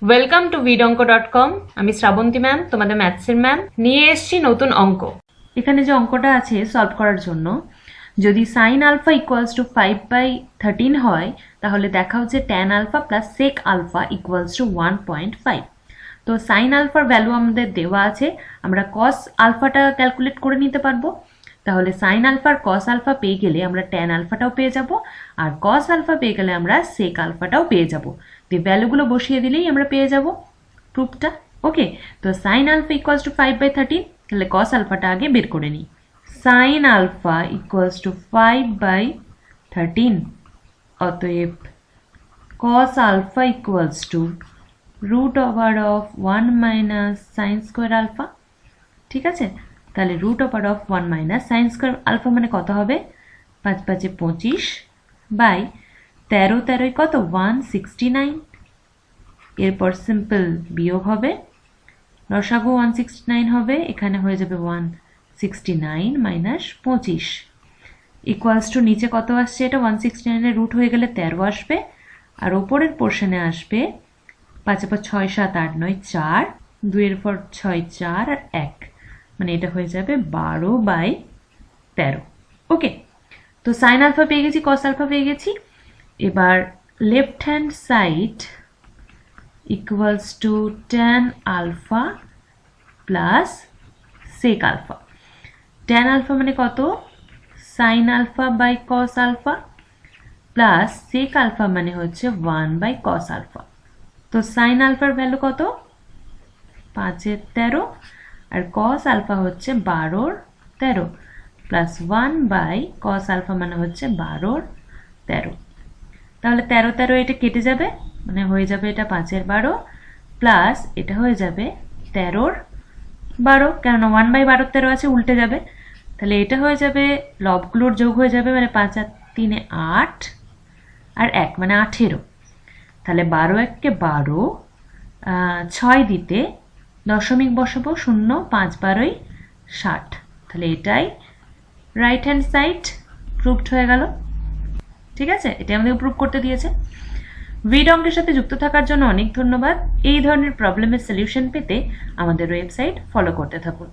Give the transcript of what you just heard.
Welcome to vidonko.com। আমি Srabanti ma'am, তোমাদের ম্যাথসের ma'am. নিয়ে এসেছি নতুন অঙ্ক। এখানে যে অঙ্কটা আছে সলভ করার জন্য, যদি সাইন আলফা ইকুয়ালস টু 5/13 হয়, তাহলে দেখাও যে tan alpha plus sec alpha equals to 1.5। তো সাইন আলফার ভ্যালু আমাদের দেওয়া আছে, আমরা কস আলফাটা ক্যালকুলেট করে নিতে পারবো। তাহলে সাইন আলফার কস আলফা পেয়ে গেলে আমরা ট্যান আলফাটাও পেয়ে যাব, আর কস আলফা পেয়ে গেলে আমরা সেক আলফাটাও পেয়ে যাব। তো ভ্যালুগুলো বসিয়ে দিলেই আমরা পেয়ে যাব প্রুফটা। ওকে, তো সাইন আলফা ইকুয়ালস টু 5/13, তাহলে কস আলফাটা আগে বের করে নিই। সাইন আলফা ইকুয়ালস টু 5/13, অতএব cos alpha equals to root over of 1 minus sine square alpha. ঠিক আছে, তাহলে root over of 1 minus sine square alpha মানে কত হবে? 5 5 25 বাই 13 13 কত? 169। এরপর সিম্পল বিয়োগ হবে, লসাগু 169 হবে, এখানে হয়ে যাবে 169 মাইনাস 25 ইকুয়ালস টু নিচে কত আসছে? এটা 169 রুট হয়ে গেলে 13 আসবে, আর ওপরের পোর্শনে আসবে 5 5 6 7 8 9 4, 2 এর পর 6 4 আর 1, মানে এটা হয়ে যাবে 12/13। ওকে, তো সাইন আলফা পেয়ে গেছি, কস আলফা পেয়ে গেছি। এবার left hand side equals to tan alpha plus sec alpha. Tan alpha মানে কত? Sine alpha by cos alpha, plus sec alpha মানে হচ্ছে 1/cos আলফা। তো সাইন আলফার ভ্যালু কত? 5/13, আর কস আলফা হচ্ছে 12/13, প্লাস 1/cos আলফা মানে হচ্ছে 12/13। তাহলে 13 13 এটা কেটে যাবে, মানে হয়ে যাবে এটা 5/12, প্লাস এটা হয়ে যাবে 13/12, কেননা 1/12 আছে, উল্টে যাবে। তাহলে এটা হয়ে যাবে, লবগুলোর যোগ হয়ে যাবে, মানে 5 আর 3 8, আর 1 মানে 18। তাহলে 12 1 12, 6 দিতে দশমিক বসাবো, 0 5 12 60। তাহলে এটাই রাইট হ্যান্ড সাইড প্রুভড হয়ে গেল। ঠিক আছে, এটা আমাদের প্রুভ করতে দিয়েছে। ভিডিওর সাথে যুক্ত থাকার জন্য অনেক ধন্যবাদ। এই ধরনের প্রবলেমের সলিউশন পেতে আমাদের ওয়েবসাইট ফলো করতে থাকুন।